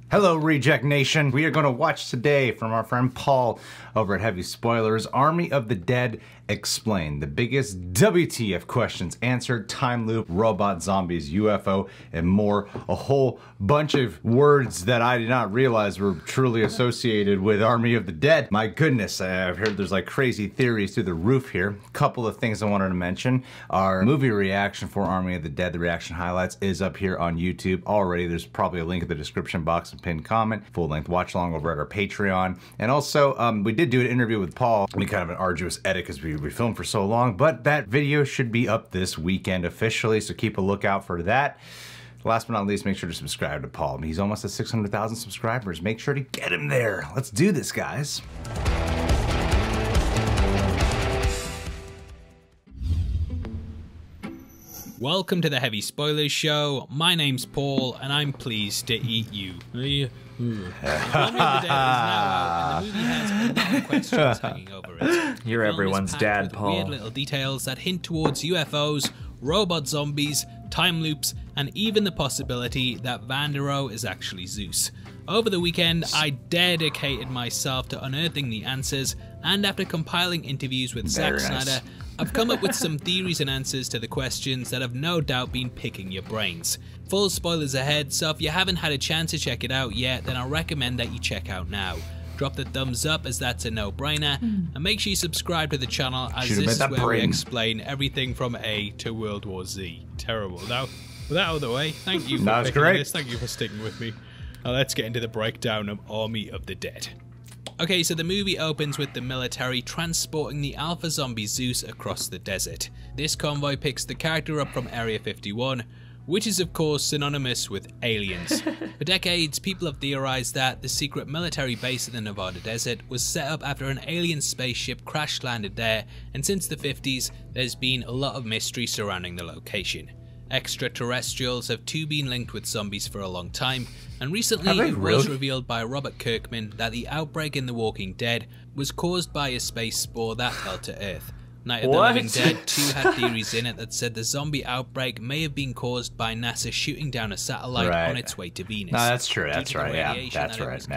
Hello, Reject Nation. We are going to watch today from our friend Paul over at Heavy Spoilers, Army of the Dead Explained. The biggest WTF questions answered, time loop, robot, zombies, UFO, and more. A whole bunch of words that I did not realize were truly associated with Army of the Dead. My goodness, I've heard there's like crazy theories through the roof here. A couple of things I wanted to mention. Our movie reaction for Army of the Dead, the reaction highlights, is up here on YouTube already. There's probably a link in the description box and pinned comment. Full-length watch-along over at our Patreon. And also, we did do an interview with Paul. We kind of an arduous edit because we filmed for so long, but that video should be up this weekend officially, so keep a lookout for that. Last but not least, make sure to subscribe to Paul. He's almost at 600,000 subscribers. Make sure to get him there. Let's do this, guys. Welcome to the Heavy Spoilers Show. My name's Paul, and I'm pleased to eat you. Army of the Dead is now out, and the movie has a lot of questions hanging over it. You're everyone's dad, Paul. Weird little details that hint towards UFOs, robot zombies, time loops, and even the possibility that Vandero is actually Zeus. Over the weekend, I dedicated myself to unearthing the answers, and after compiling interviews with Zack Snyder, I've come up with some theories and answers to the questions that have no doubt been picking your brains. Full spoilers ahead, so if you haven't had a chance to check it out yet, then I recommend that you check out now. Drop the thumbs up as that's a no-brainer, and make sure you subscribe to the channel as this is where we explain everything from A to World War Z. Terrible. Now, with that out of the way, thank you for picking this, thank you for sticking with me. Now let's get into the breakdown of Army of the Dead. Okay, so the movie opens with the military transporting the alpha zombie Zeus across the desert. This convoy picks the character up from Area 51, which is of course synonymous with aliens. For decades, people have theorized that the secret military base in the Nevada desert was set up after an alien spaceship crash landed there, and since the 50s, there's been a lot of mystery surrounding the location. Extraterrestrials have too been linked with zombies for a long time, and recently it was revealed by Robert Kirkman that the outbreak in The Walking Dead was caused by a space spore that fell to Earth. Night of the Living Dead 2 had theories in it that said the zombie outbreak may have been caused by NASA shooting down a satellite on its way to Venus. No, that's true, that's right, yeah, that's right.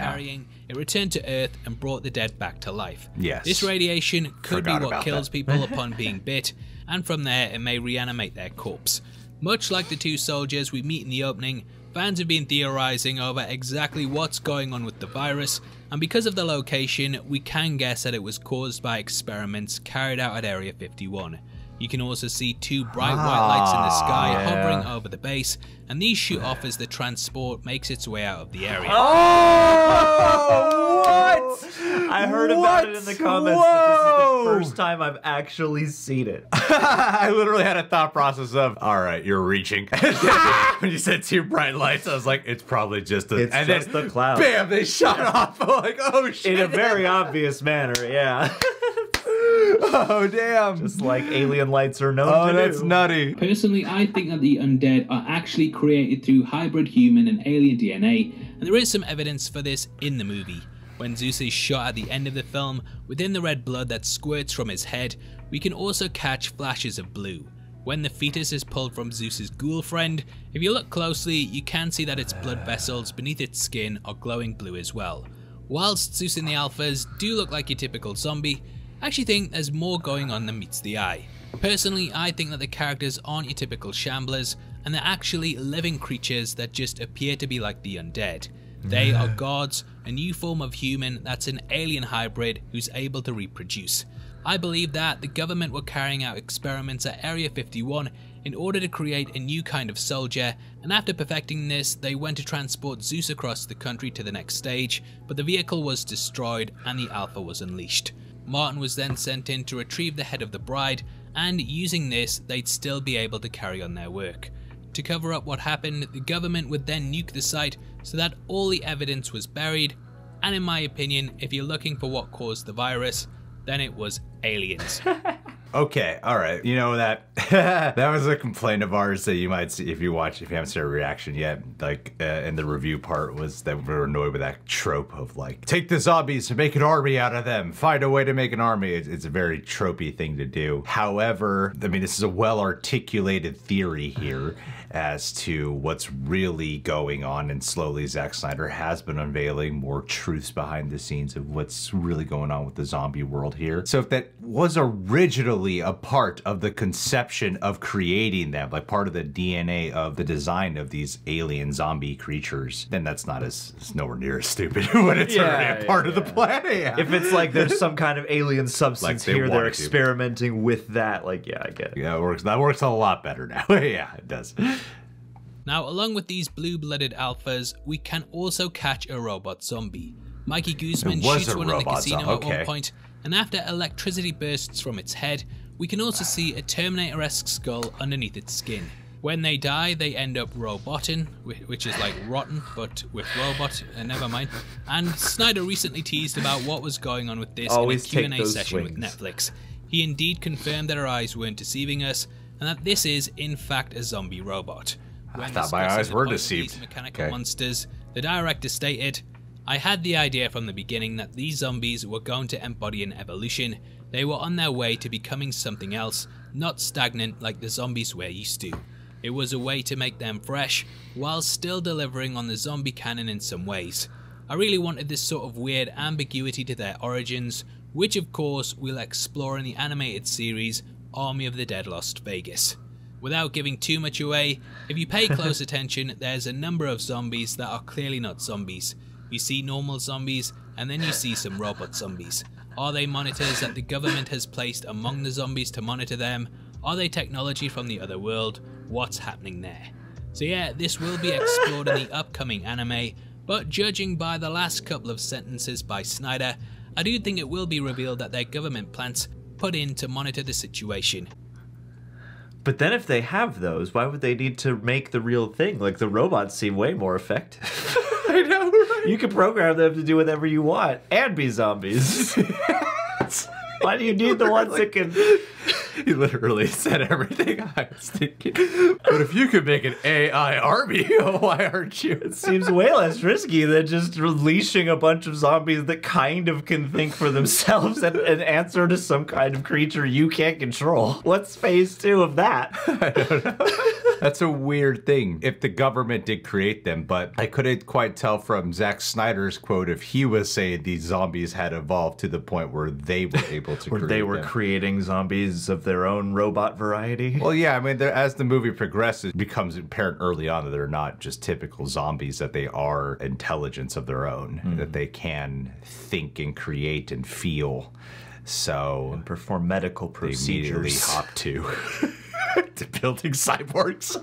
It returned to Earth and brought the dead back to life. Yes. This radiation could be what kills people upon being bit, and from there it may reanimate their corpse. Much like the two soldiers we meet in the opening, fans have been theorizing over exactly what's going on with the virus, and because of the location, we can guess that it was caused by experiments carried out at Area 51. You can also see two bright white lights in the sky hovering over the base, and these shoot off as the transport makes its way out of the area. Oh, what? I heard about it in the comments, but this is the first time I've actually seen it. I literally had a thought process of, all right, you're reaching. When you said two bright lights, I was like, it's probably just the cloud. Bam, they shot off. I'm like, oh shit. In a very obvious manner, yeah. Oh, damn. Just like alien lights are known to do. That's nutty. Personally, I think that the undead are actually created through hybrid human and alien DNA, and there is some evidence for this in the movie. When Zeus is shot at the end of the film, within the red blood that squirts from his head, we can also catch flashes of blue. When the fetus is pulled from Zeus's ghoul friend, if you look closely, you can see that its blood vessels beneath its skin are glowing blue as well. Whilst Zeus and the alphas do look like your typical zombie, I actually think there's more going on than meets the eye. Personally, I think that the characters aren't your typical shamblers, and they're actually living creatures that just appear to be like the undead. They are gods, a new form of human that's an alien hybrid who's able to reproduce. I believe that the government were carrying out experiments at Area 51 in order to create a new kind of soldier, and after perfecting this, they went to transport Zeus across the country to the next stage, but the vehicle was destroyed and the Alpha was unleashed. Martin was then sent in to retrieve the head of the bride, and using this, they'd still be able to carry on their work. To cover up what happened, the government would then nuke the site so that all the evidence was buried, and in my opinion, if you're looking for what caused the virus, then it was aliens. Okay, all right. You know that that was a complaint of ours that you might see if you haven't seen our reaction yet. Like in the review part was that we were annoyed with that trope of like, take the zombies and make an army out of them. Find a way to make an army. It's a very tropey thing to do. However, I mean, this is a well-articulated theory here as to what's really going on, and slowly Zack Snyder has been unveiling more truths behind the scenes of what's really going on with the zombie world here. So if that was originally a part of the conception of creating them, like part of the DNA of the design of these alien zombie creatures, then that's not it's nowhere near as stupid when it's already a part of the planet. If it's like there's some kind of alien substance Like they're experimenting with that, like, yeah, I get it. Yeah, it works. That works a lot better now. Yeah, it does. Now, along with these blue-blooded alphas, we can also catch a robot zombie. Mikey Guzman shoots one in the casino at one point, and after electricity bursts from its head, we can also see a Terminator-esque skull underneath its skin. When they die, they end up robotin, which is like rotten, but with robot, never mind. And Snyder recently teased about what was going on with this in a Q&A session with Netflix. He indeed confirmed that our eyes weren't deceiving us, and that this is, in fact, a zombie robot. When I thought my eyes were deceived. These mechanical monsters, the director stated, "I had the idea from the beginning that these zombies were going to embody an evolution. They were on their way to becoming something else, not stagnant like the zombies we're used to. It was a way to make them fresh, while still delivering on the zombie canon in some ways. I really wanted this sort of weird ambiguity to their origins, which of course we'll explore in the animated series Army of the Dead Lost Vegas." Without giving too much away, if you pay close attention, there's a number of zombies that are clearly not zombies. You see normal zombies, and then you see some robot zombies. Are they monitors that the government has placed among the zombies to monitor them? Are they technology from the other world? What's happening there? So yeah, this will be explored in the upcoming anime, but judging by the last couple of sentences by Snyder, I do think it will be revealed that their government plants put in to monitor the situation. But then if they have those, why would they need to make the real thing? Like, the robots seem way more effective. I know, right? You can program them to do whatever you want and be zombies. Why do you need the ones that can... He literally said everything I was thinking. But if you could make an AI army, why aren't you? It seems way less risky than just releasing a bunch of zombies that kind of can think for themselves and answer to some kind of creature you can't control. What's phase 2 of that? I don't know. That's a weird thing. If the government did create them, but I couldn't quite tell from Zack Snyder's quote if he was saying these zombies had evolved to the point where they were able to create them. They were creating zombies of their own robot variety? Well, yeah, I mean, as the movie progresses, it becomes apparent early on that they're not just typical zombies, that they are intelligence of their own, that they can think and create and feel. So... and perform medical procedures. They immediately hop to building cyborgs.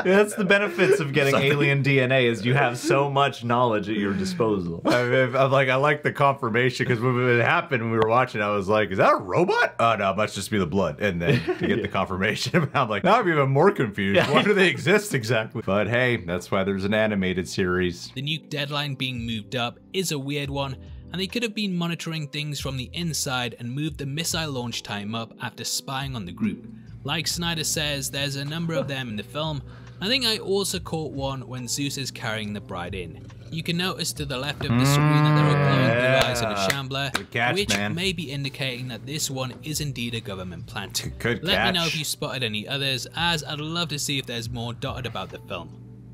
That's the benefits of getting alien DNA, is you have so much knowledge at your disposal. I'm like, I like the confirmation, because when it happened, when we were watching, I was like, is that a robot? Oh, no, it must just be the blood. And then to get the confirmation, I'm like, now I'm even more confused. Why do they exist exactly? But hey, that's why there's an animated series. The nuke deadline being moved up is a weird one, and they could have been monitoring things from the inside and moved the missile launch time up after spying on the group. Like Snyder says, there's a number of them in the film. I think I also caught one when Zeus is carrying the bride in. You can notice to the left of the screen that there are glowing blue eyes and a shambler, which may be indicating that this one is indeed a government plant. Let me know if you spotted any others, as I'd love to see if there's more dotted about the film.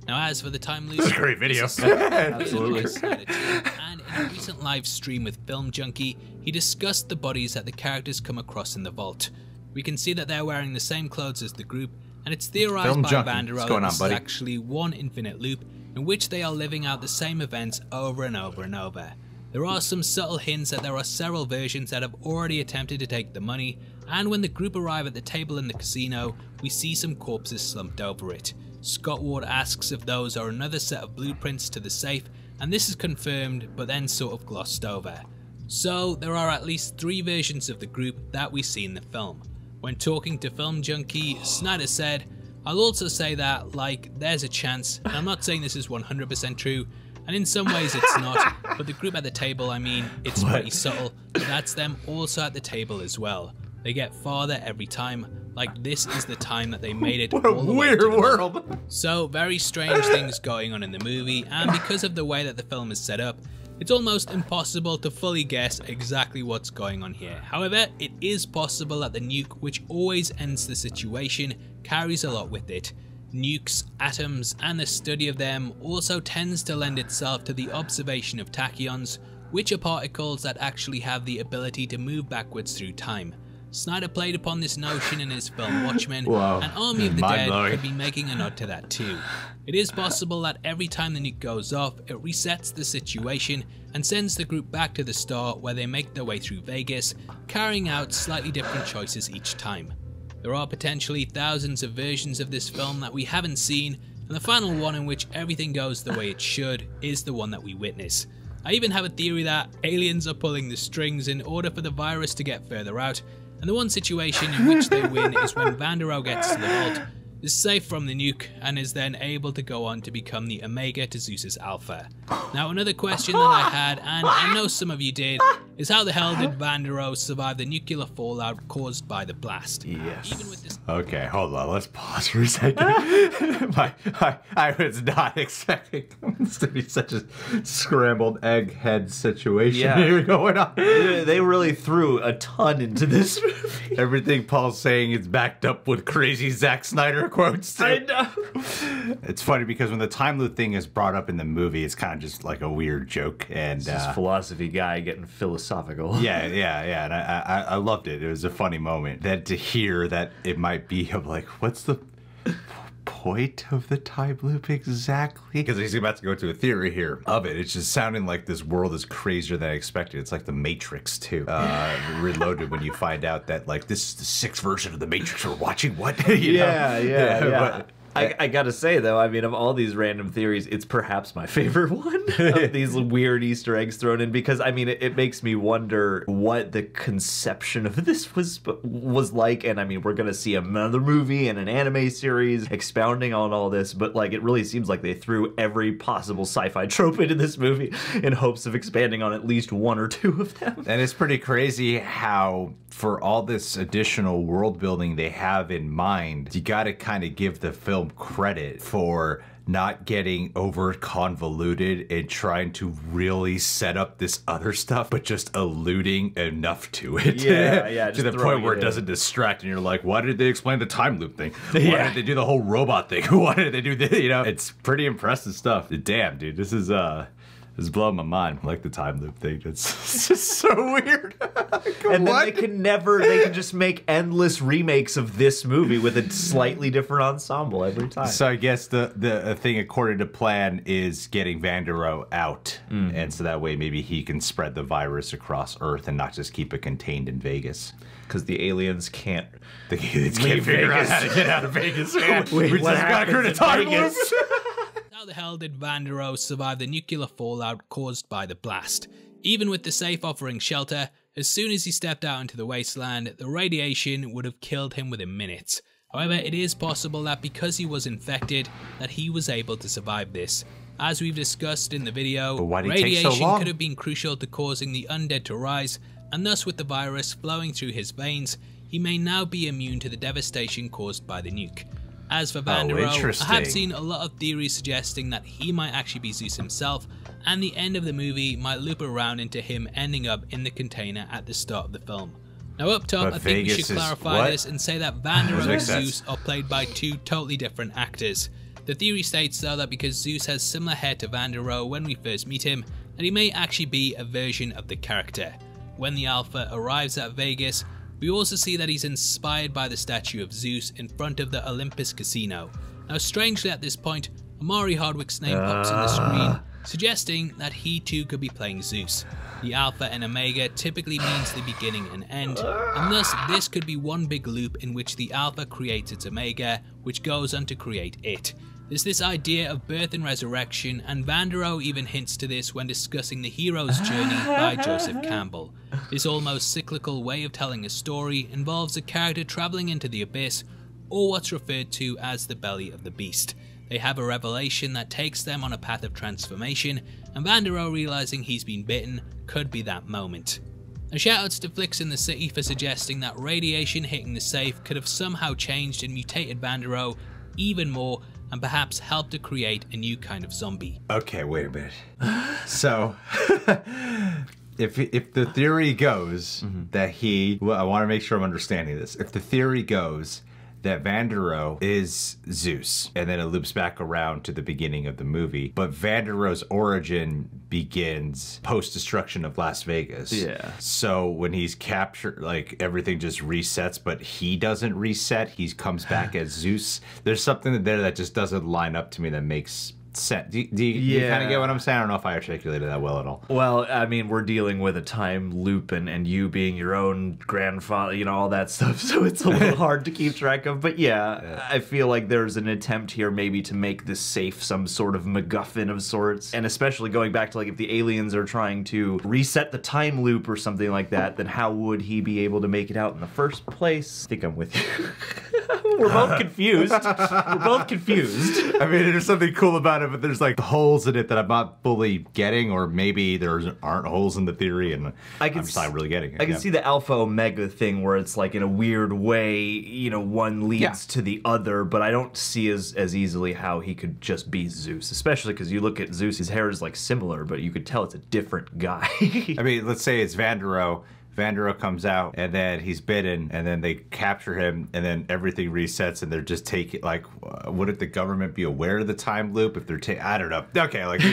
Now, as for the Timeloop, it's a great video. Absolutely. And in a recent live stream with Film Junkie, he discussed the bodies that the characters come across in the vault. We can see that they're wearing the same clothes as the group, and it's theorized by Vandero that this is actually one infinite loop in which they are living out the same events over and over and over. There are some subtle hints that there are several versions that have already attempted to take the money, and when the group arrive at the table in the casino, we see some corpses slumped over it. Scott Ward asks if those are another set of blueprints to the safe, and this is confirmed but then sort of glossed over. So there are at least 3 versions of the group that we see in the film. When talking to Film Junkie, Snyder said, I'll also say that, like, there's a chance, and I'm not saying this is 100% true, and in some ways it's not, but the group at the table, I mean, it's pretty subtle, but that's them also at the table as well. They get farther every time, like this is the time that they made it. What a weird world. So, very strange things going on in the movie, and because of the way that the film is set up, it's almost impossible to fully guess exactly what's going on here. However, it is possible that the nuke, which always ends the situation, carries a lot with it. Nukes, atoms, and the study of them also tends to lend itself to the observation of tachyons, which are particles that actually have the ability to move backwards through time. Snyder played upon this notion in his film Watchmen, and Army of the Dead could be making a nod to that too. It is possible that every time the nuke goes off, it resets the situation and sends the group back to the start where they make their way through Vegas, carrying out slightly different choices each time. There are potentially thousands of versions of this film that we haven't seen, and the final one in which everything goes the way it should is the one that we witness. I even have a theory that aliens are pulling the strings in order for the virus to get further out, and the one situation in which they win is when Vandero gets to the vault, is safe from the nuke, and is then able to go on to become the Omega to Zeus's Alpha. Now, another question that I had, and I know some of you did, is how the hell did Vandero survive the nuclear fallout caused by the blast? Yes. Even with this Okay, hold on. Let's pause for a second. I was not expecting this to be such a scrambled egghead situation here going on. They really threw a ton into this movie. Everything Paul's saying is backed up with crazy Zack Snyder quotes. I know. It's funny because when the time loop thing is brought up in the movie, it's kind of just like a weird joke. And This philosophy guy getting philosophical. Yeah, and I loved it. It was a funny moment. Then to hear that it might be of like, what's the point of the time loop exactly? Because he's about to go to a theory here of it. It's just sounding like this world is crazier than I expected. It's like the Matrix too, reloaded, when you find out that like this is the 6th version of the Matrix we're watching. What? Yeah. I gotta say though, I mean, of all these random theories, it's perhaps my favorite one of these weird Easter eggs thrown in, because I mean, it makes me wonder what the conception of this was like. And I mean, we're gonna see another movie and an anime series expounding on all this, but like, it really seems like they threw every possible sci-fi trope into this movie in hopes of expanding on at least 1 or 2 of them. And it's pretty crazy how, for all this additional world building they have in mind, you gotta kind of give the film credit for not getting over convoluted and trying to really set up this other stuff, but just alluding enough to it. Yeah, to the point where it doesn't distract, and you're like, why did they explain the time loop thing? Why did they do the whole robot thing? Why did they do this? You know, it's pretty impressive stuff. Damn, dude, this is blowing my mind. I like the time loop thing. It's just so weird. And then they can just make endless remakes of this movie with a slightly different ensemble every time. So I guess the thing according to plan is getting Vandero out, and so that way maybe he can spread the virus across Earth and not just keep it contained in Vegas. Because the aliens can't. The aliens can't figure out how to get out of Vegas. We just gotta create a time loop. How the hell did Vandero survive the nuclear fallout caused by the blast? Even with the safe offering shelter, as soon as he stepped out into the wasteland, the radiation would have killed him within minutes. However, it is possible that because he was infected, that he was able to survive this. As we've discussed in the video, radiation could have been crucial to causing the undead to rise, and thus with the virus flowing through his veins, he may now be immune to the devastation caused by the nuke. As for Vandero, I have seen a lot of theories suggesting that he might actually be Zeus himself, and the end of the movie might loop around into him ending up in the container at the start of the film. Now up top, I think we should clarify this and say that Vandero and Zeus are played by 2 totally different actors. The theory states though that because Zeus has similar hair to Vandero when we first meet him, that he may actually be a version of the character. When the Alpha arrives at Vegas, we also see that he's inspired by the statue of Zeus in front of the Olympus Casino. Now strangely at this point, Amari Hardwick's name pops on the screen, suggesting that he too could be playing Zeus. The Alpha and Omega typically means the beginning and end, and thus this could be one big loop in which the Alpha creates its Omega, which goes on to create it. There's this idea of birth and resurrection, and Vandero even hints to this when discussing The Hero's Journey by Joseph Campbell. This almost cyclical way of telling a story involves a character travelling into the abyss, or what's referred to as the belly of the beast. They have a revelation that takes them on a path of transformation, and Vandero realizing he's been bitten could be that moment. A shoutouts to Flicks in the City for suggesting that radiation hitting the safe could have somehow changed and mutated Vandero even more, and perhaps helped to create a new kind of zombie. Okay, wait a minute. So, if the theory goes that I want to make sure I'm understanding this. If the theory goes that Vandero is Zeus, and then it loops back around to the beginning of the movie, but Vandero's origin begins post-destruction of Las Vegas. Yeah. So when he's captured, like, everything just resets, but he doesn't reset. He comes back as Zeus. There's something there that just doesn't line up to me that makes sense. Do you kind of get what I'm saying? I don't know if I articulated that well at all. Well, I mean, we're dealing with a time loop and you being your own grandfather, you know, all that stuff, so it's a little hard to keep track of. But yeah, I feel like there's an attempt here maybe to make this safe some sort of MacGuffin of sorts. And especially going back to, like, if the aliens are trying to reset the time loop or something like that, then how would he be able to make it out in the first place? I think I'm with you. We're both confused. We're both confused. I mean, there's something cool about it, but there's like holes in it that I'm not fully getting, or maybe there aren't holes in the theory, and I'm just not really getting it. I can see the Alpha Omega thing where it's like in a weird way, you know, one leads to the other, but I don't see as easily how he could just be Zeus, especially because you look at Zeus, his hair is like similar, but you could tell it's a different guy. I mean, let's say it's Vandero. Vandero comes out, and then he's bitten, and then they capture him, and then everything resets, and they're just taking, like, wouldn't the government be aware of the time loop if they're I don't know. Okay, like,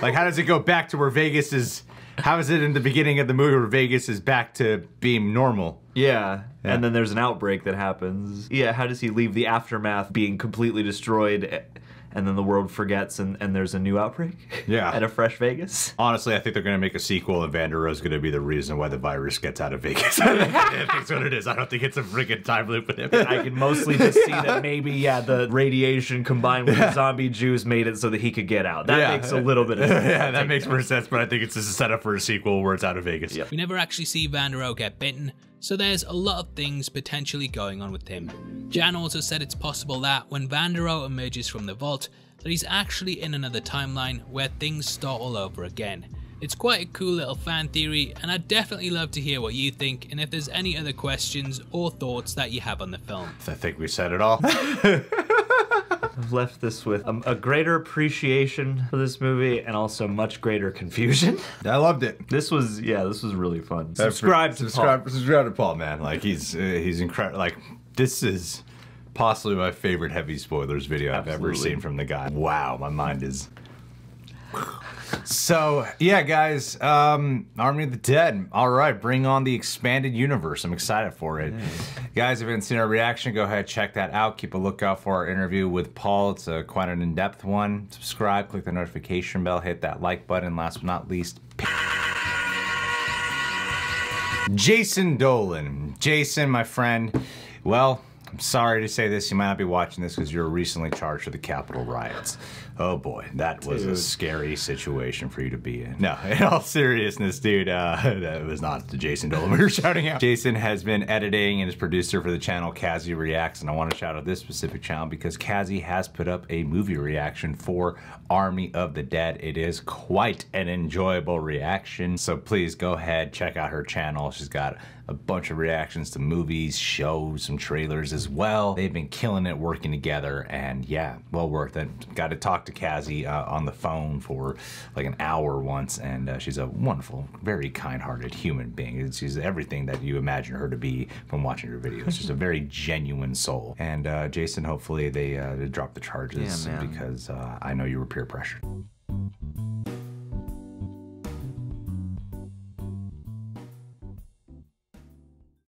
like, how does it go back to where Vegas is, how is it in the beginning of the movie where Vegas is back to being normal? Yeah, and then there's an outbreak that happens. Yeah, how does he leave the aftermath being completely destroyed, and then the world forgets, and there's a new outbreak? Yeah. At a fresh Vegas? Honestly, I think they're going to make a sequel, and Vandero's going to be the reason why the virus gets out of Vegas. I think that's what it is. I don't think it's a freaking time loop with him. I can mostly just see that maybe, the radiation combined with the zombie juice made it so that he could get out. That makes a little bit of sense. Yeah, that makes more sense, but I think it's just a setup for a sequel where it's out of Vegas. We never actually see Vandero get bitten, so there's a lot of things potentially going on with him. Jan also said it's possible that when Vandero emerges from the vault, that he's actually in another timeline where things start all over again. It's quite a cool little fan theory, and I'd definitely love to hear what you think, and if there's any other questions or thoughts that you have on the film. I think we said it all. I've left this with a greater appreciation for this movie, and also much greater confusion. I loved it. This was really fun. Subscribe to Paul, man. Like, he's incredible. Like, this is possibly my favorite heavy spoilers video I've ever seen from the guy. Wow, my mind is... So, yeah, guys, Army of the Dead. All right, bring on the expanded universe. I'm excited for it. Guys, if you haven't seen our reaction, go ahead, check that out. Keep a lookout for our interview with Paul. It's quite an in-depth one. Subscribe, click the notification bell, hit that like button. Last but not least, Jason Dolan. Jason, my friend, well, I'm sorry to say this, you might not be watching this because you were recently charged with the Capitol riots. Oh boy, that was a scary situation for you to be in. No, in all seriousness, dude, that was not the Jason Dolan we were shouting out. Jason has been editing and is producer for the channel Kazi Reacts, and I want to shout out this specific channel because Kazi has put up a movie reaction for Army of the Dead. It is quite an enjoyable reaction, so please go ahead, check out her channel. She's got a bunch of reactions to movies, shows, some trailers as well. They've been killing it working together, and yeah, well worth it. Got to talk to Kazi on the phone for like an hour once, and she's a wonderful, very kind-hearted human being. She's everything that you imagine her to be from watching her videos. She's a very genuine soul. And Jason, hopefully they drop the charges because I know you were peer pressured.